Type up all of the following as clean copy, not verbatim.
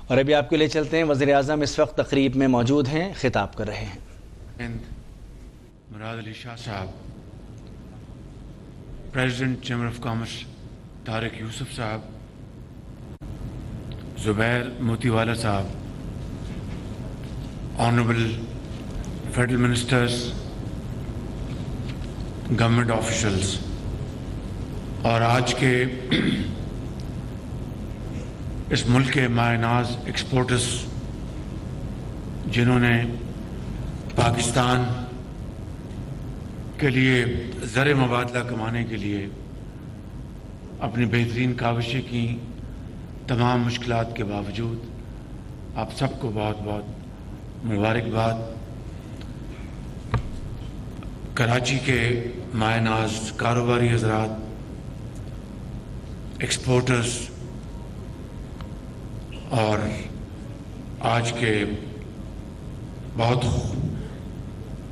اور ابھی آپ کے لیے چلتے ہیں، وزیر اعظم اس وقت تقریب میں موجود ہیں، خطاب کر رہے ہیں۔ مراد علی شاہ صاحب، president chamber of commerce Tariq Yusuf صاحب، زبیر موتی والا صاحب، honourable federal ministers, government officials, اور آج کے اس ملک کے مایہ ناز ایکسپورٹرز جنہوں نے پاکستان کے لیے زر مبادلہ کمانے کے لیے اپنی بہترین کاوشیں کی، تمام مشکلات کے باوجود آپ سب کو بہت بہت مبارکباد۔ کراچی کے مایہ ناز کاروباری حضرات، ایکسپورٹرز، اور آج کے بہت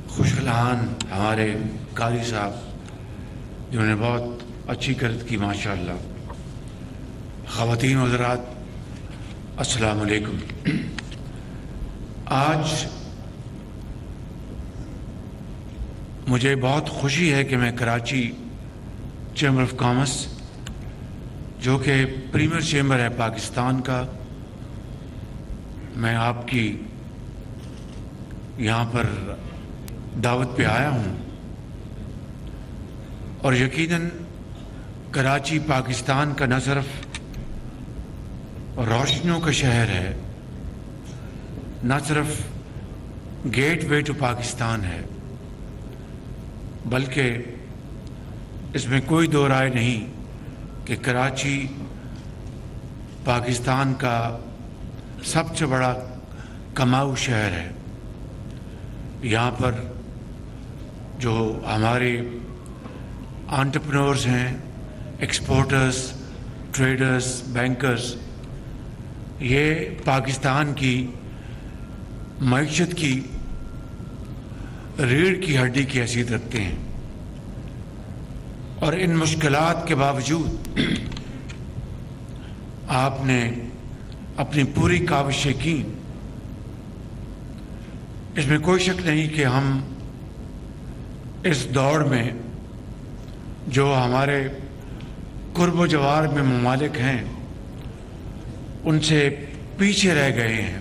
خوشحالان ہمارے قاری صاحب جنہوں نے بہت اچھی کرت کی، ماشاءاللہ۔ خواتین و حضرات، السلام علیکم۔ آج مجھے بہت خوشی ہے کہ میں کراچی چیمبر آف کامرس، جو کہ پریمیئر چیمبر ہے پاکستان کا، میں آپ کی یہاں پر دعوت پہ آیا ہوں، اور یقیناً کراچی پاکستان کا نہ صرف روشنیوں کا شہر ہے، نہ صرف گیٹ وے ٹو پاکستان ہے، بلکہ اس میں کوئی دو رائے نہیں کہ کراچی پاکستان کا سب سے بڑا کماؤ شہر ہے۔ یہاں پر جو ہمارے انٹرپرینورز ہیں، ایکسپورٹرز، ٹریڈرز، بینکرز، یہ پاکستان کی معیشت کی ریڑھ کی ہڈی کی حیثیت رکھتے ہیں، اور ان مشکلات کے باوجود آپ نے اپنی پوری کاوشیں کی۔ اس میں کوئی شک نہیں کہ ہم اس دور میں جو ہمارے قرب و جوار میں ممالک ہیں ان سے پیچھے رہ گئے ہیں۔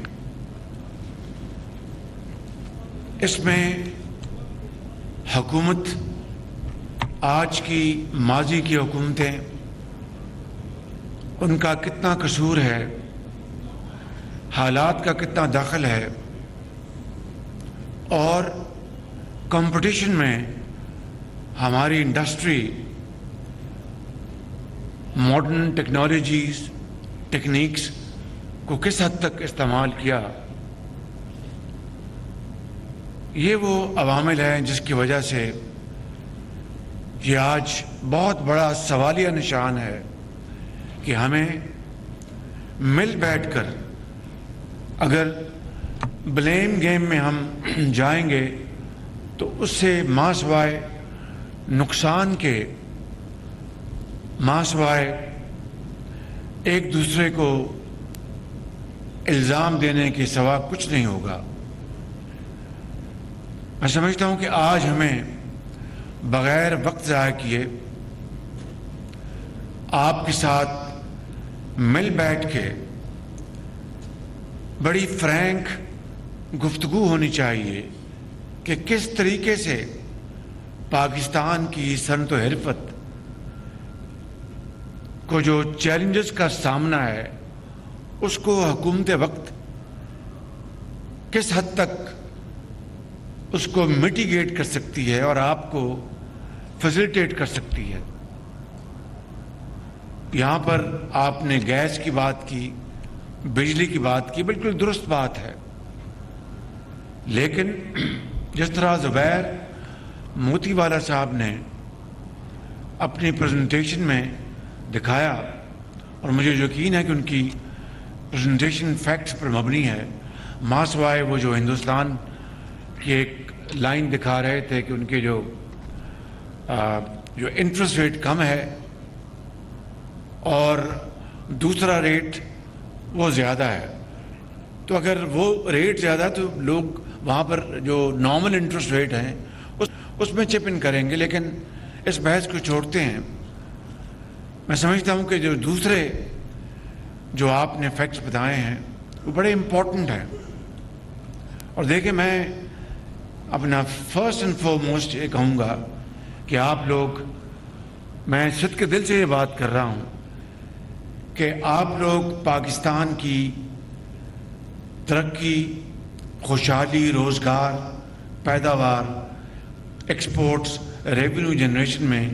اس میں حکومت، آج کی ماضی کی حکومتیں، ان کا کتنا قصور ہے، حالات کا کتنا دخل ہے، اور کمپٹیشن میں ہماری انڈسٹری ماڈرن ٹیکنالوجیز، ٹیکنیکس کو کس حد تک استعمال کیا۔ یہ وہ عوامل ہیں جس کی وجہ سے یہ آج بہت بڑا سوالیہ نشان ہے کہ ہمیں مل بیٹھ کر اگر بلیم گیم میں ہم جائیں گے تو اس سے ماں سوائے نقصان کے، ماں سوائے ایک دوسرے کو الزام دینے کے سوا کچھ نہیں ہوگا۔ میں سمجھتا ہوں کہ آج ہمیں بغیر وقت ضائع کیے آپ کے ساتھ مل بیٹھ کے بڑی فرینک گفتگو ہونی چاہیے کہ کس طریقے سے پاکستان کی صنعت و حرفت کو جو چیلنجز کا سامنا ہے اس کو حکومت وقت کس حد تک اس کو میٹیگیٹ کر سکتی ہے اور آپ کو فیسیلیٹیٹ کر سکتی ہے۔ یہاں پر آپ نے گیس کی بات کی، بجلی کی بات کی، بالکل درست بات ہے، لیکن جس طرح زبیر موتی والا صاحب نے اپنی پریزنٹیشن میں دکھایا، اور مجھے یقین ہے کہ ان کی پریزنٹیشن فیکٹس پر مبنی ہے، ماں سوائے وہ جو ہندوستان کی ایک لائن دکھا رہے تھے کہ ان کے جو انٹرسٹ ریٹ کم ہے اور دوسرا ریٹ وہ زیادہ ہے، تو اگر وہ ریٹ زیادہ تو لوگ وہاں پر جو نارمل انٹرسٹ ریٹ ہیں اس میں چپ ان کریں گے، لیکن اس بحث کو چھوڑتے ہیں۔ میں سمجھتا ہوں کہ جو دوسرے جو آپ نے فیکٹس بتائے ہیں وہ بڑے امپورٹنٹ ہیں، اور دیکھیں میں اپنا فرسٹ اینڈ فارموسٹ یہ کہوں گا کہ آپ لوگ، میں صدق کے دل سے یہ بات کر رہا ہوں کہ آپ لوگ پاکستان کی ترقی، خوشحالی، روزگار، پیداوار، ایکسپورٹس، ریونیو جنریشن میں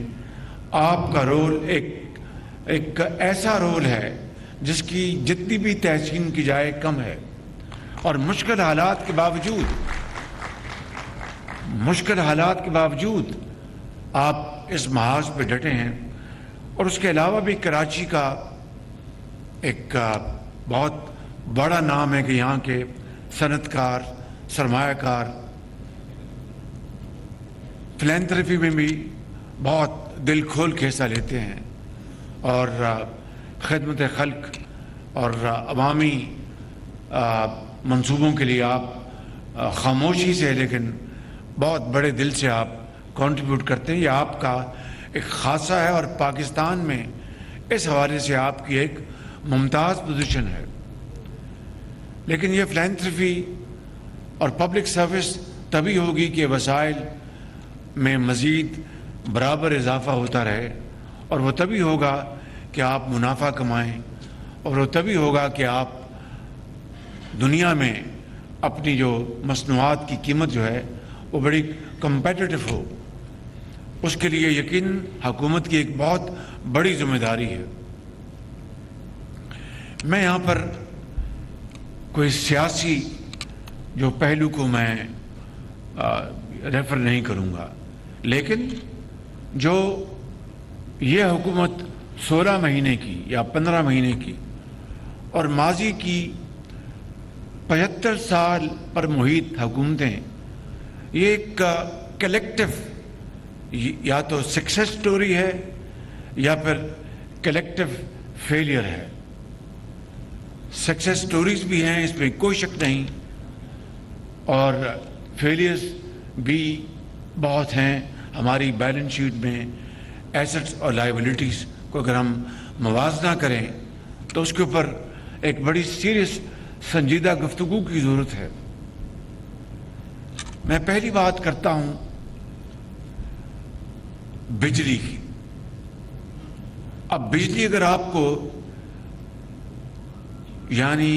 آپ کا رول ایک ایسا رول ہے جس کی جتنی بھی تحسین کی جائے کم ہے، اور مشکل حالات کے باوجود آپ اس محاذ پہ ڈٹے ہیں۔ اور اس کے علاوہ بھی کراچی کا ایک بہت بڑا نام ہے کہ یہاں کے صنعت کار، سرمایہ کار فلینتھرپی میں بھی بہت دل کھول کے حصہ لیتے ہیں، اور خدمت خلق اور عوامی منصوبوں کے لیے آپ خاموشی سے لیکن بہت بڑے دل سے آپ کنٹریبیوٹ کرتے ہیں۔ یہ آپ کا ایک خاصہ ہے، اور پاکستان میں اس حوالے سے آپ کی ایک ممتاز پوزیشن ہے۔ لیکن یہ فلینتھرپی اور پبلک سروس تبھی ہوگی کہ وسائل میں مزید برابر اضافہ ہوتا رہے، اور وہ تبھی ہوگا کہ آپ منافع کمائیں، اور وہ تبھی ہوگا کہ آپ دنیا میں اپنی جو مصنوعات کی قیمت جو ہے وہ بڑی کمپیٹیٹو ہو۔ اس کے لیے یقیناً حکومت کی ایک بہت بڑی ذمہ داری ہے۔ میں یہاں پر کوئی سیاسی جو پہلو کو میں ریفر نہیں کروں گا، لیکن جو یہ حکومت 16 مہینے کی یا 15 مہینے کی اور ماضی کی 75 سال پر محیط حکومتیں، یہ ایک کلیکٹیو یا تو سکسیس سٹوری ہے یا پھر کلیکٹیو فیلئر ہے۔ سکسیس سٹوریز بھی ہیں، اس میں کوئی شک نہیں، اور فیلئرز بھی بہت ہیں۔ ہماری بیلنس شیٹ میں ایسٹس اور لائبلٹیز کو اگر ہم موازنہ کریں تو اس کے اوپر ایک بڑی سیریس سنجیدہ گفتگو کی ضرورت ہے۔ میں پہلی بات کرتا ہوں بجلی کی۔ اب بجلی اگر آپ کو یعنی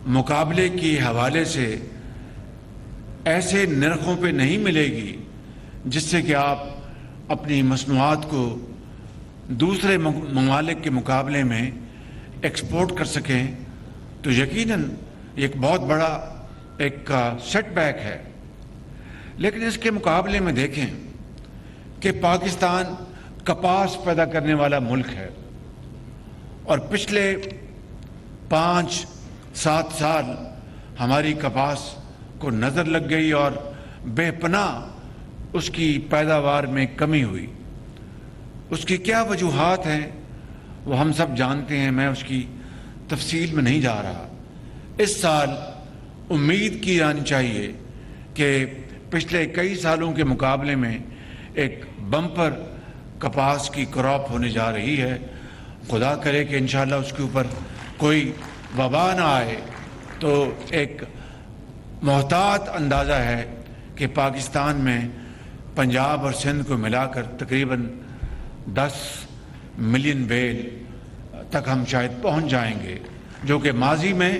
مقابلے کے حوالے سے ایسے نرخوں پہ نہیں ملے گی جس سے کہ آپ اپنی مصنوعات کو دوسرے ممالک کے مقابلے میں ایکسپورٹ کر سکیں، تو یقیناً ایک بہت بڑا ایک سیٹ بیک ہے۔ لیکن اس کے مقابلے میں دیکھیں کہ پاکستان کپاس پیدا کرنے والا ملک ہے، اور پچھلے 5-7 سال ہماری کپاس کو نظر لگ گئی اور بے پناہ اس کی پیداوار میں کمی ہوئی۔ اس کی کیا وجوہات ہیں وہ ہم سب جانتے ہیں، میں اس کی تفصیل میں نہیں جا رہا۔ اس سال امید کی جانی چاہیے کہ پچھلے کئی سالوں کے مقابلے میں ایک بمپر کپاس کی کراپ ہونے جا رہی ہے۔ خدا کرے کہ انشاءاللہ اس کے اوپر کوئی وبا نہ آئے، تو ایک محتاط اندازہ ہے کہ پاکستان میں پنجاب اور سندھ کو ملا کر تقریباً 10 ملین بیل تک ہم شاید پہنچ جائیں گے، جو کہ ماضی میں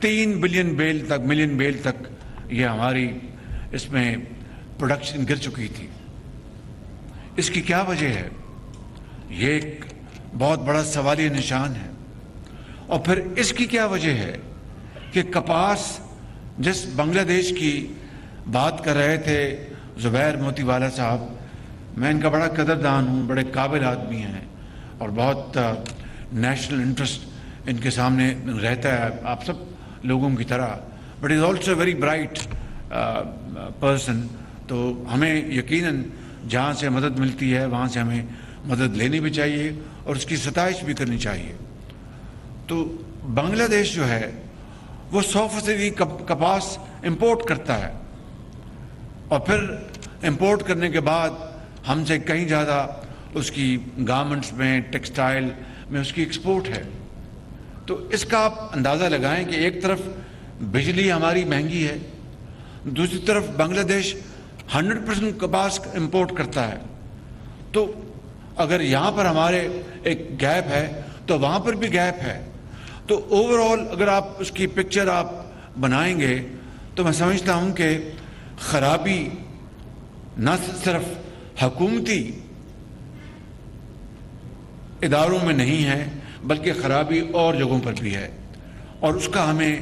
3 ملین بیل تک یہ ہماری اس میں پروڈکشن گر چکی تھی۔ اس کی کیا وجہ ہے؟ یہ ایک بہت بڑا سوالیہ نشان ہے۔ اور پھر اس کی کیا وجہ ہے کہ کپاس جس بنگلہ دیش کی بات کر رہے تھے زبیر موتی والا صاحب، میں ان کا بڑا قدردان ہوں، بڑے قابل آدمی ہیں اور بہت نیشنل انٹرسٹ ان کے سامنے رہتا ہے آپ سب لوگوں کی طرح، but is also very bright person. تو ہمیں یقیناً جہاں سے مدد ملتی ہے وہاں سے ہمیں مدد لینی بھی چاہیے اور اس کی ستائش بھی کرنی چاہیے۔ تو بنگلہ دیش جو ہے وہ 100% کپاس امپورٹ کرتا ہے اور پھر امپورٹ کرنے کے بعد ہم سے کہیں زیادہ اس کی گارمنٹس میں ٹیکسٹائل میں اس کی ایکسپورٹ ہے. تو اس کا آپ اندازہ لگائیں کہ ایک طرف بجلی ہماری مہنگی ہے, دوسری طرف بنگلہ دیش 100% کپاس امپورٹ کرتا ہے. تو اگر یہاں پر ہمارے ایک گیپ ہے تو وہاں پر بھی گیپ ہے. تو اوور آل اگر آپ اس کی پکچر آپ بنائیں گے تو میں سمجھتا ہوں کہ خرابی نہ صرف حکومتی اداروں میں نہیں ہے بلکہ خرابی اور جگہوں پر بھی ہے, اور اس کا ہمیں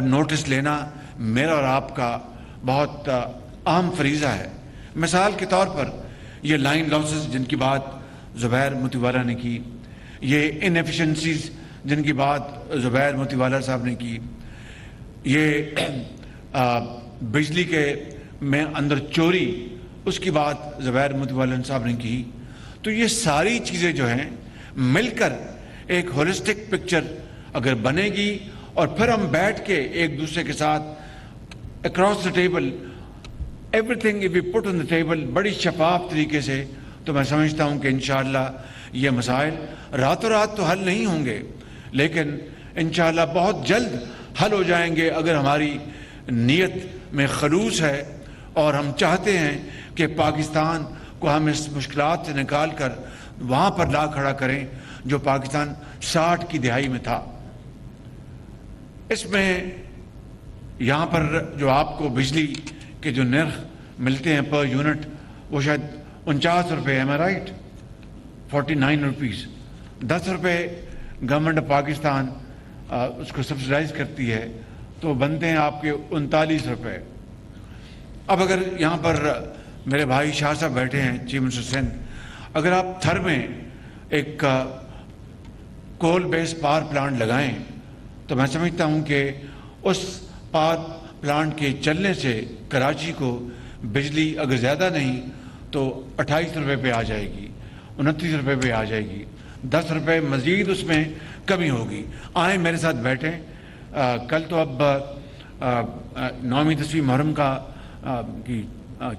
نوٹس لینا میرا اور آپ کا بہت اہم فریضہ ہے. مثال کے طور پر یہ لائن لاسز جن کی بات زبیر موتی والا نے کی, یہ انیفیشنسیز جن کی بات زبیر موتی والا صاحب نے کی, یہ بجلی کے میں اندر چوری اس کی بات زبیر موتی والا صاحب نے کی. تو یہ ساری چیزیں جو ہیں مل کر ایک ہولسٹک پکچر اگر بنے گی اور پھر ہم بیٹھ کے ایک دوسرے کے ساتھ across the table every thing if you put on the table بڑی شفاف طریقے سے, تو میں سمجھتا ہوں کہ انشاءاللہ یہ مسائل راتوں رات تو حل نہیں ہوں گے لیکن انشاءاللہ بہت جلد حل ہو جائیں گے اگر ہماری نیت میں خلوص ہے اور ہم چاہتے ہیں کہ پاکستان کو ہم اس مشکلات سے نکال کر وہاں پر لا کھڑا کریں جو پاکستان 60 کی دہائی میں تھا. اس میں یہاں پر جو آپ کو بجلی کے جو نرخ ملتے ہیں پر یونٹ وہ شاید 49 روپے, ایم آئی رائٹ, 49 روپیز, 10 روپے گورنمنٹ آف پاکستان اس کو سبسڈائز کرتی ہے, تو بنتے ہیں آپ کے 39 روپے. اب اگر یہاں پر میرے بھائی شاہ صاحب بیٹھے ہیں چیف منسٹر سندھ, اگر آپ تھر میں ایک کول بیس پاور پلانٹ لگائیں تو میں سمجھتا ہوں کہ اس پاور پلانٹ کے چلنے سے کراچی کو بجلی اگر زیادہ نہیں تو 28 روپے پہ آ جائے گی, 29 روپے پہ آ جائے گی, 10 روپے مزید اس میں کمی ہوگی. آئیں میرے ساتھ بیٹھیں. کل تو اب 9ویں 10ویں محرم کی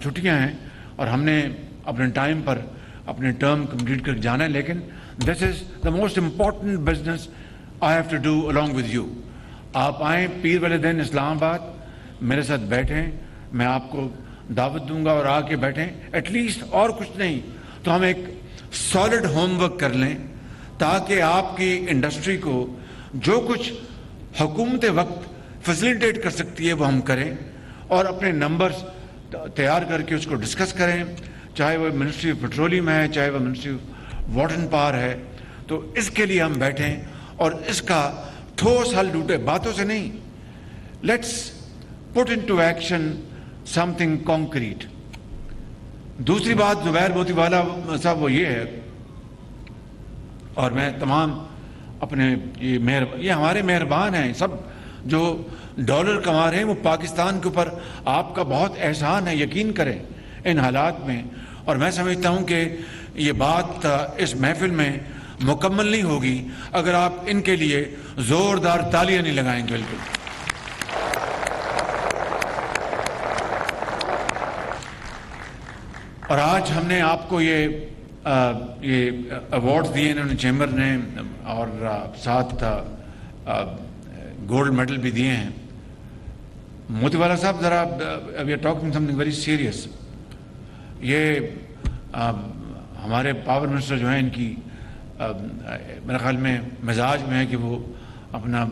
چھٹیاں ہیں اور ہم نے اپنے ٹائم پر اپنے ٹرم کمپلیٹ کر جانا ہے, لیکن this is the most important business I have to do along with you. آپ آئیں پیر والے دن اسلام آباد, میرے ساتھ بیٹھیں, میں آپ کو دعوت دوں گا اور آ کے بیٹھیں. ایٹ لیسٹ اور کچھ نہیں تو ہم ایک سالڈ ہوم ورک کر لیں تاکہ آپ کی انڈسٹری کو جو کچھ حکومت وقت فیسیلیٹیٹ کر سکتی ہے وہ ہم کریں اور اپنے نمبرز تیار کر کے اس کو ڈسکس کریں, چاہے وہ منسٹری آف پیٹرولیم ہے, چاہے وہ ministry of water and power ہے. تو اس کے لیے ہم بیٹھیں اور اس کا ٹھوس حل ڈھونڈیں, باتوں سے نہیں. Let's put into action some thing concrete. دوسری بات زبیر موتی والا صاحب وہ یہ ہے, اور میں تمام اپنے یہ ہمارے مہربان ہیں سب جو ڈالر کما رہے ہیں, وہ پاکستان کے اوپر آپ کا بہت احسان ہے, یقین کریں ان حالات میں. اور میں سمجھتا ہوں کہ یہ بات اس محفل میں مکمل نہیں ہوگی اگر آپ ان کے لیے زوردار تالیاں نہیں لگائیں گے. بالکل. اور آج ہم نے آپ کو یہ ایوارڈ دیے انہوں نے چیمبر نے, اور ساتھ گولڈ میڈل بھی دیے ہیں. موتی والا صاحب ذرا we are talking something very serious. یہ ہمارے پاور منسٹر جو ہیں ان کی میرے خیال میں مزاج میں ہے کہ وہ اپنا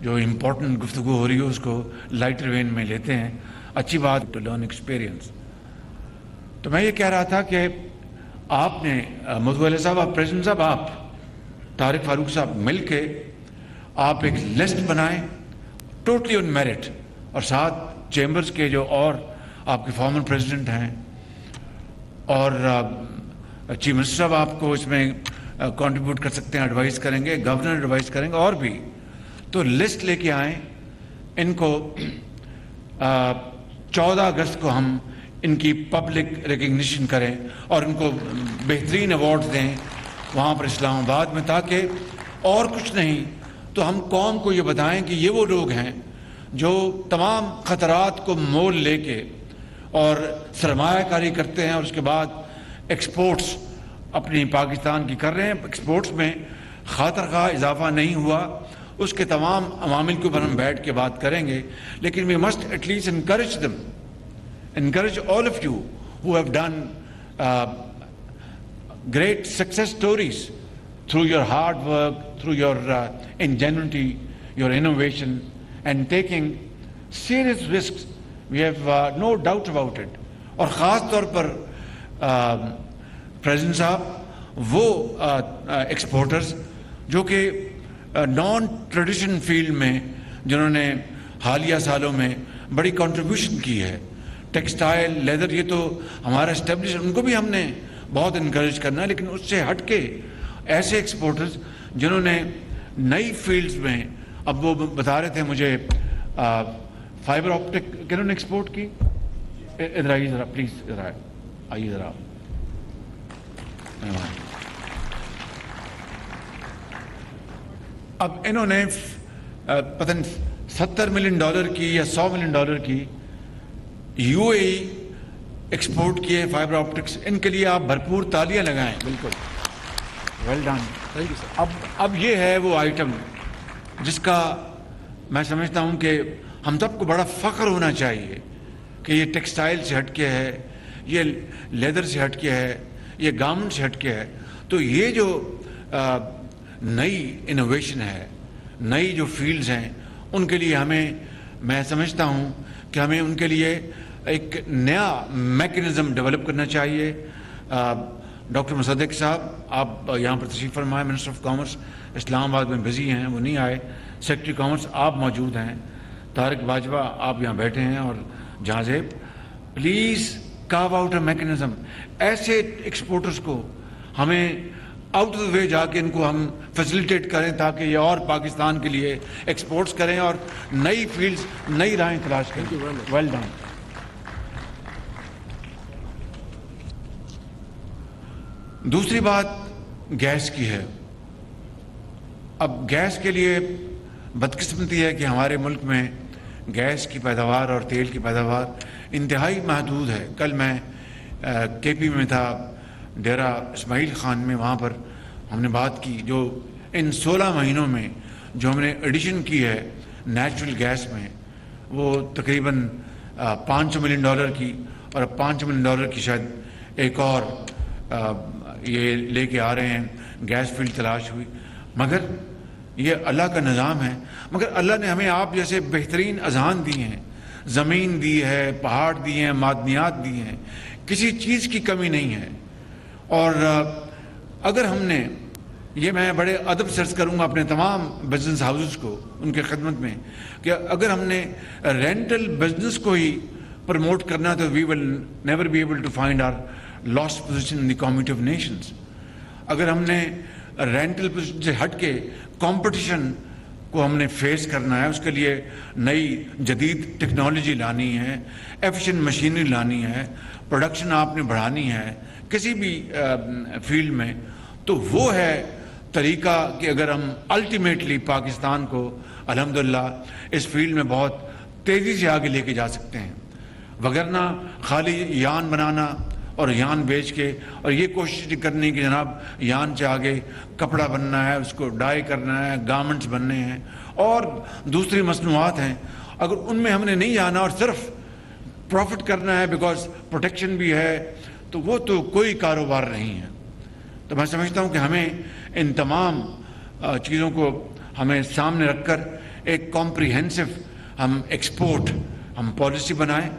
جو امپورٹنٹ گفتگو ہو رہی ہے اس کو لائٹر وین میں لیتے ہیں. اچھی بات, ٹو لرن ایکسپیرئنس. تو میں یہ کہہ رہا تھا کہ آپ نے موتی والا صاحب, آپ پریزیڈنٹ صاحب, آپ طارق فاروق صاحب مل کے آپ ایک لسٹ بنائیں ٹوٹلی آن میرٹ, اور ساتھ چیمبرز کے جو اور آپ کے فارمر پریزیڈنٹ ہیں اور چیف منسٹر صاحب آپ کو اس میں کنٹریبیوٹ کر سکتے ہیں, ایڈوائز کریں گے, گورنر ایڈوائز کریں گے, اور بھی. تو لسٹ لے کے آئیں. ان کو 14 اگست کو ہم ان کی پبلک ریکگنیشن کریں اور ان کو بہترین ایوارڈ دیں وہاں پر اسلام آباد میں, تاکہ اور کچھ نہیں تو ہم قوم کو یہ بتائیں کہ یہ وہ لوگ ہیں جو تمام خطرات کو مول لے کے اور سرمایہ کاری کرتے ہیں اور اس کے بعد ایکسپورٹس اپنی پاکستان کی کر رہے ہیں. ایکسپورٹس میں خاطر خواہ اضافہ نہیں ہوا, اس کے تمام عوامل کے اوپر ہم بیٹھ کے بات کریں گے, لیکن we must at least encourage them, encourage all of you who have done great success stories through your hard work, through your ingenuity, your innovation, and taking serious risks. We have no doubt about it. اور خاص طور پر president صاحب وہ exporters جو کہ naan tradition field میں جنہوں نے حالیہ سالوں میں بڑی کنٹریبیوشن کی ہے, ٹیکسٹائل, لیدر, یہ تو ہمارا اسٹیبلش, ان کو بھی ہم نے بہت انکریج کرنا ہے. لیکن اس سے ہٹ کے ایسے ایکسپورٹرز جنہوں نے نئی فیلڈز میں, اب وہ بتا رہے تھے مجھے فائبر آپٹک کنہوں نے ایکسپورٹ کی, ادھر آئیے ذرا پلیز, ادھر آئیے ذرا. اب انہوں نے پتہ نہیں $70 ملین کی یا $100 ملین کی یو اے ای ایکسپورٹ کیے فائبر آپٹکس. ان کے لیے آپ بھرپور تالیاں لگائیں. بالکل well done, thank you sir. اب یہ ہے وہ آئٹم جس کا میں سمجھتا ہوں کہ ہم سب کو بڑا فخر ہونا چاہیے کہ یہ ٹیکسٹائل سے ہٹ کے ہے, یہ لیدر سے ہٹ کے ہے, یہ گارمنٹ سے ہٹ کے ہے. تو یہ جو نئی انوویشن ہے, نئی جو فیلڈز ہیں, ان کے لیے ہمیں, میں سمجھتا ہوں کہ ہمیں ان کے لیے ایک نیا میکنزم ڈیولپ کرنا چاہیے. ڈاکٹر مصدق صاحب آپ یہاں پر تشریف فرمائے, منسٹر آف کامرس اسلام آباد میں بزی ہیں, وہ نہیں آئے. سیکرٹری کامرس آپ موجود ہیں, طارق باجوہ آپ یہاں بیٹھے ہیں, اور جہازیب, پلیز کارو آؤٹ اے میکنزم. ایسے ایکسپورٹرز کو ہمیں آؤٹ آف دا وے جا کے ان کو ہم فیسیلیٹیٹ کریں تاکہ یہ اور پاکستان کے لیے ایکسپورٹس کریں اور نئی فیلڈز, نئی راہیں تلاش کریں. Well done. دوسری بات گیس کی ہے. اب گیس کے لیے بدقسمتی ہے کہ ہمارے ملک میں گیس کی پیداوار اور تیل کی پیداوار انتہائی محدود ہے. کل میں کے پی میں تھا, ڈیرہ اسماعیل خان میں, وہاں پر ہم نے بات کی جو ان 16 مہینوں میں جو ہم نے ایڈیشن کی ہے نیچرل گیس میں, وہ تقریباً $500 ملین کی, اور اب $500 ملین کی شاید ایک اور یہ لے کے آ رہے ہیں, گیس فیلڈ تلاش ہوئی. مگر یہ اللہ کا نظام ہے. مگر اللہ نے ہمیں آپ جیسے بہترین اذہان دی ہیں, زمین دی ہے, پہاڑ دی ہیں, معدنیات دی ہیں, کسی چیز کی کمی نہیں ہے. اور اگر ہم نے, یہ میں بڑے ادب سے عرض کروں گا اپنے تمام بزنس ہاؤسز کو ان کے خدمت میں, کہ اگر ہم نے رینٹل بزنس کو ہی پروموٹ کرنا تو we will never be able to find our last position in the community of nations. اگر ہم نے رینٹل پوزیشن سے ہٹ کے کمپٹیشن کو ہم نے فیس کرنا ہے, اس کے لیے نئی جدید ٹیکنالوجی لانی ہے, ایفیشینٹ مشینری لانی ہے, پروڈکشن آپ نے بڑھانی ہے کسی بھی فیلڈ میں, تو وہ ہے طریقہ کہ اگر ہم الٹیمیٹلی پاکستان کو الحمدللہ اس فیلڈ میں بہت تیزی سے آگے لے کے جا سکتے ہیں. وگرنہ خالی یان بنانا اور یان بیچ کے, اور یہ کوشش کرنی کہ جناب یان سے آگے کپڑا بننا ہے, اس کو ڈائی کرنا ہے, گارمنٹس بننے ہیں اور دوسری مصنوعات ہیں, اگر ان میں ہم نے نہیں جانا اور صرف پروفٹ کرنا ہے بیکاز پروٹیکشن بھی ہے, تو وہ تو کوئی کاروبار نہیں ہے. تو میں سمجھتا ہوں کہ ہمیں ان تمام چیزوں کو ہمیں سامنے رکھ کر ایک کمپریہنسو ہم ایکسپورٹ ہم پالیسی بنائیں.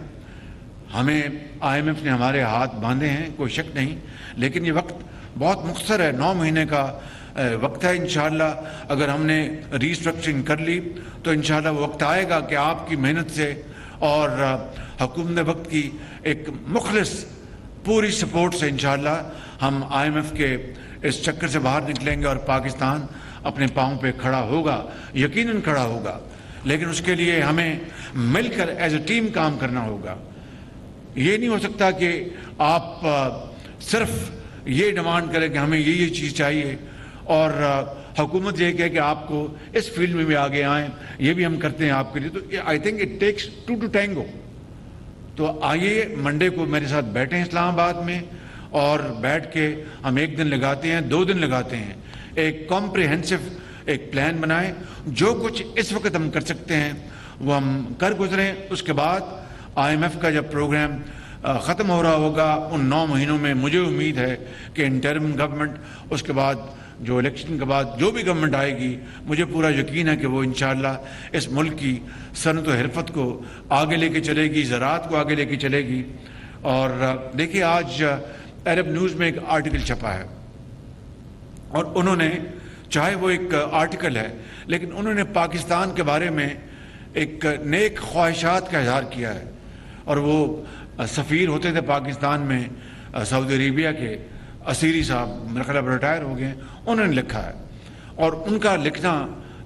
ہمیں آئی ایم ایف نے ہمارے ہاتھ باندھے ہیں, کوئی شک نہیں, لیکن یہ وقت بہت مختصر ہے, 9 مہینے کا وقت ہے. انشاءاللہ اگر ہم نے ری اسٹرکچرنگ کر لی تو انشاءاللہ وہ وقت آئے گا کہ آپ کی محنت سے اور حکومت وقت کی ایک مخلص پوری سپورٹ سے انشاءاللہ ہم آئی ایم ایف کے اس چکر سے باہر نکلیں گے اور پاکستان اپنے پاؤں پہ کھڑا ہوگا, یقیناً کھڑا ہوگا. لیکن اس کے لیے ہمیں مل کر ایز اے ٹیم کام کرنا ہوگا. یہ نہیں ہو سکتا کہ آپ صرف یہ ڈیمانڈ کریں کہ ہمیں یہ چیز چاہیے اور حکومت یہ کہے کہ آپ کو اس فیلڈ میں بھی آگے آئیں, یہ بھی ہم کرتے ہیں آپ کے لیے, تو I think it takes two to tango. تو آئیے منڈے کو میرے ساتھ بیٹھیں اسلام آباد میں, اور بیٹھ کے ہم 1 دن لگاتے ہیں, 2 دن لگاتے ہیں, ایک کمپریہنسو ایک پلان بنائیں. جو کچھ اس وقت ہم کر سکتے ہیں وہ ہم کر گزریں. اس کے بعد IMF کا جب پروگرام ختم ہو رہا ہوگا ان 9 مہینوں میں, مجھے امید ہے کہ انٹرم گورنمنٹ, اس کے بعد جو الیکشن کے بعد جو بھی گورنمنٹ آئے گی, مجھے پورا یقین ہے کہ وہ انشاءاللہ اس ملک کی صنعت و حرفت کو آگے لے کے چلے گی, زراعت کو آگے لے کے چلے گی. اور دیکھیے آج عرب نیوز میں ایک آرٹیکل چھپا ہے, اور انہوں نے, چاہے وہ ایک آرٹیکل ہے, لیکن انہوں نے پاکستان کے بارے میں ایک نیک خواہشات کا اظہار کیا ہے. اور وہ سفیر ہوتے تھے پاکستان میں سعودی عربیہ کے, اسیری صاحب, میرا خیال اب ریٹائر ہو گئے, انہوں نے لکھا ہے. اور ان کا لکھنا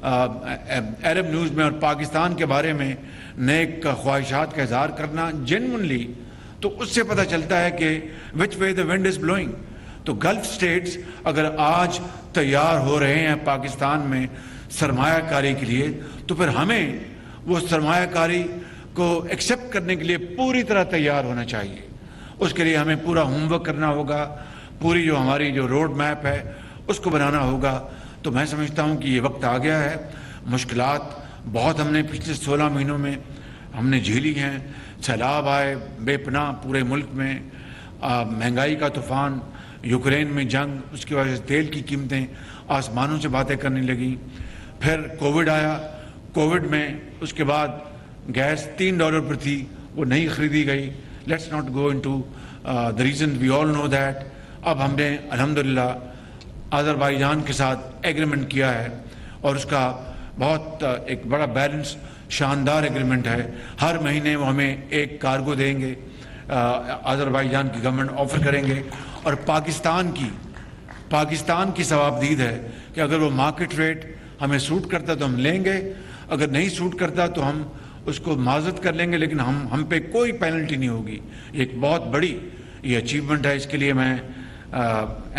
عرب نیوز میں اور پاکستان کے بارے میں نیک خواہشات کا اظہار کرنا جینونلی, تو اس سے پتہ چلتا ہے کہ وچ وے دا ونڈ از بلوئنگ. تو گلف سٹیٹس اگر آج تیار ہو رہے ہیں پاکستان میں سرمایہ کاری کے لیے, تو پھر ہمیں وہ سرمایہ کاری کو ایکسیپٹ کرنے کے لیے پوری طرح تیار ہونا چاہیے. اس کے لیے ہمیں پورا ہوم ورک کرنا ہوگا, پوری جو ہماری جو روڈ میپ ہے اس کو بنانا ہوگا. تو میں سمجھتا ہوں کہ یہ وقت آ گیا ہے. مشکلات بہت ہم نے پچھلے 16 مہینوں میں ہم نے جھیلی ہیں. سیلاب آئے بے پناہ پورے ملک میں, مہنگائی کا طوفان, یوکرین میں جنگ, اس کی وجہ سے تیل کی قیمتیں آسمانوں سے باتیں کرنے لگیں. پھر کووڈ آیا, کووڈ میں اس کے بعد گیس $3 پر تھی, وہ نہیں خریدی گئی. Let's not go into the reason we all know that. اب ہم نے الحمدللہ آذربائیجان کے ساتھ ایگریمنٹ کیا ہے, اور اس کا بہت ایک بڑا بیلنس شاندار ایگریمنٹ ہے. ہر مہینے وہ ہمیں ایک کارگو دیں گے, آذربائیجان کی گورنمنٹ آفر کریں گے. اور پاکستان کی ثوابدید ہے کہ اگر وہ مارکیٹ ریٹ ہمیں سوٹ کرتا تو ہم لیں گے, اگر نہیں سوٹ کرتا تو ہم اس کو معذرت کر لیں گے, لیکن ہم پہ کوئی پینلٹی نہیں ہوگی. یہ ایک بہت بڑی یہ اچیومنٹ ہے. اس کے لیے میں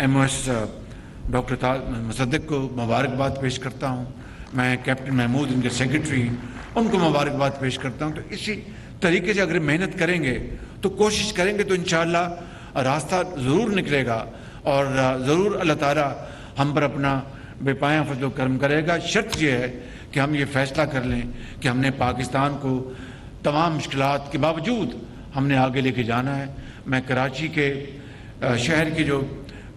MOS ڈاکٹر مصدق کو مبارکباد پیش کرتا ہوں. میں کیپٹن محمود ان کے سیکرٹری, ان کو مبارکباد پیش کرتا ہوں. تو اسی طریقے سے اگر محنت کریں گے تو کوشش کریں گے تو انشاءاللہ راستہ ضرور نکلے گا, اور ضرور اللہ تعالیٰ ہم پر اپنا بے پایاں فضل و کرم کرے گا. شرط یہ ہے کہ ہم یہ فیصلہ کر لیں کہ ہم نے پاکستان کو تمام مشکلات کے باوجود ہم نے آگے لے کے جانا ہے. میں کراچی کے شہر کی جو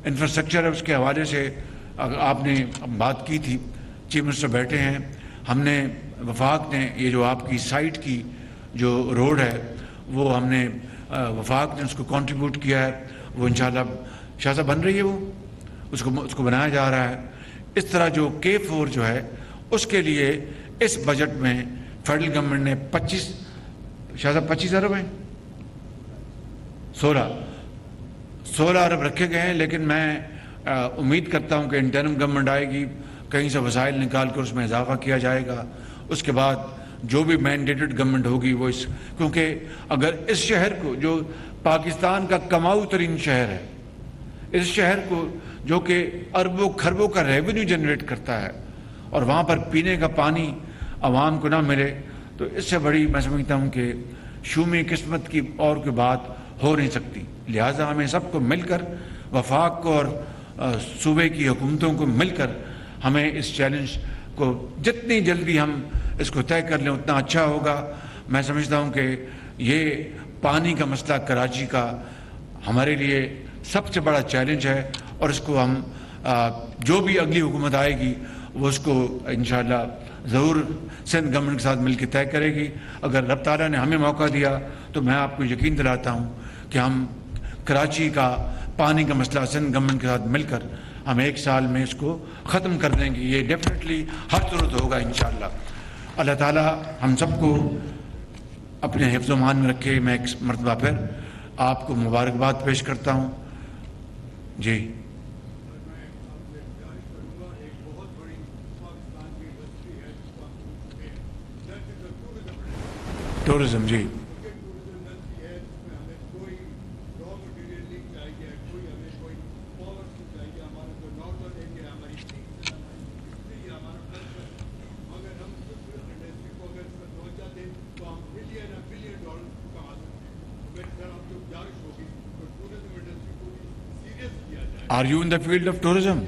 انفراسٹرکچر ہے اس کے حوالے سے آپ نے بات کی تھی, چیف منسٹر بیٹھے ہیں, ہم نے وفاق نے یہ جو آپ کی سائٹ کی جو روڈ ہے وہ ہم نے وفاق نے اس کو کنٹریبیوٹ کیا ہے. وہ انشاءاللہ شاہ صاحب بن رہی ہے, وہ اس کو بنایا جا رہا ہے. اس طرح جو K4 جو ہے اس کے لیے اس بجٹ میں فیڈرل گورنمنٹ نے 25 ارب ہیں, 16 ارب رکھے گئے ہیں. لیکن میں امید کرتا ہوں کہ انٹرم گورنمنٹ آئے گی, کہیں سے وسائل نکال کر اس میں اضافہ کیا جائے گا. اس کے بعد جو بھی مینڈیٹڈ گورنمنٹ ہوگی وہ کیونکہ اگر اس شہر کو جو پاکستان کا کماؤ ترین شہر ہے, اس شہر کو جو کہ اربوں خربوں کا ریونیو جنریٹ کرتا ہے, اور وہاں پر پینے کا پانی عوام کو نہ ملے, تو اس سے بڑی میں سمجھتا ہوں کہ شومی قسمت کی اور کوئی بات ہو نہیں سکتی. لہٰذا ہمیں سب کو مل کر, وفاق کو اور صوبے کی حکومتوں کو مل کر ہمیں اس چیلنج کو جتنی جلدی ہم اس کو طے کر لیں اتنا اچھا ہوگا. میں سمجھتا ہوں کہ یہ پانی کا مسئلہ کراچی کا ہمارے لیے سب سے بڑا چیلنج ہے, اور اس کو ہم جو بھی اگلی حکومت آئے گی وہ اس کو انشاءاللہ ضرور سندھ گورنمنٹ کے ساتھ مل کے طے کرے گی. اگر رب تعالیٰ نے ہمیں موقع دیا تو میں آپ کو یقین دلاتا ہوں کہ ہم کراچی کا پانی کا مسئلہ سندھ گورنمنٹ کے ساتھ مل کر ہم 1 سال میں اس کو ختم کر دیں گے. یہ ڈیفینیٹلی ہر صورت ہوگا انشاءاللہ. اللہ تعالیٰ ہم سب کو اپنے حفظ و امان میں رکھے. میں ایک مرتبہ پھر آپ کو مبارکباد پیش کرتا ہوں. جی ٹورزم, جی Are you in the field of tourism?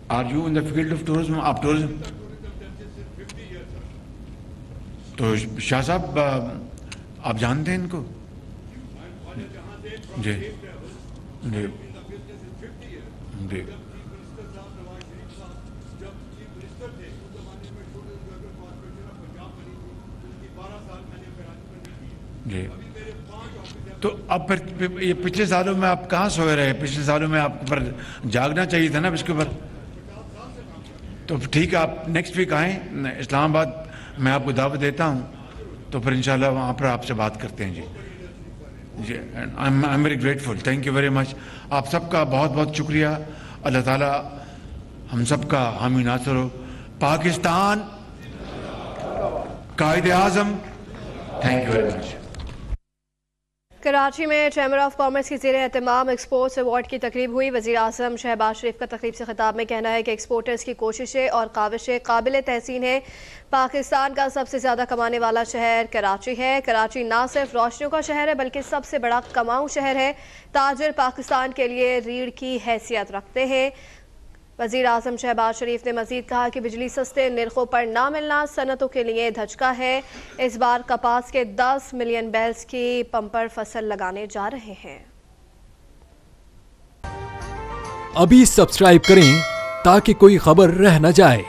Are you in the field of tourism? آپ tourism تو شاہ صاحب آپ جانتے ہیں ان کو؟ جی جی جی جی تو اب پھر یہ پچھلے سالوں میں آپ کہاں سوئے رہے؟ پچھلے سالوں میں آپ پر جاگنا چاہیے تھا نا اس کے اوپر. تو ٹھیک ہے آپ نیکسٹ ویک آئیں اسلام آباد, میں آپ کو دعوت دیتا ہوں, تو پھر انشاءاللہ وہاں پر آپ سے بات کرتے ہیں. جی جی I am very grateful, thank you very much. آپ سب کا بہت بہت شکریہ. اللہ تعالیٰ ہم سب کا حامی ناصر ہو. Pakistan Quaid-e-Azam. Thank you very much. Karachi میں چیمبر آف کامرس کی زیر اہتمام ایکسپورٹس ایوارڈ کی تقریب ہوئی. وزیر اعظم شہباز شریف کا تقریب سے خطاب میں کہنا ہے کہ ایکسپورٹرز کی کوششیں اور کاوشیں قابل تحسین ہیں. پاکستان کا سب سے زیادہ کمانے والا شہر کراچی ہے. کراچی نہ صرف روشنیوں کا شہر ہے بلکہ سب سے بڑا کماؤں شہر ہے. تاجر پاکستان کے لیے ریڑھ کی حیثیت رکھتے ہیں. وزیر اعظم شہباز شریف نے مزید کہا کہ بجلی سستے نرخوں پر نہ ملنا صنعتوں کے لیے دھچکا ہے. اس بار کپاس کے 10 ملین بیلز کی پمپر فصل لگانے جا رہے ہیں. ابھی سبسکرائب کریں تاکہ کوئی خبر رہ نہ جائے.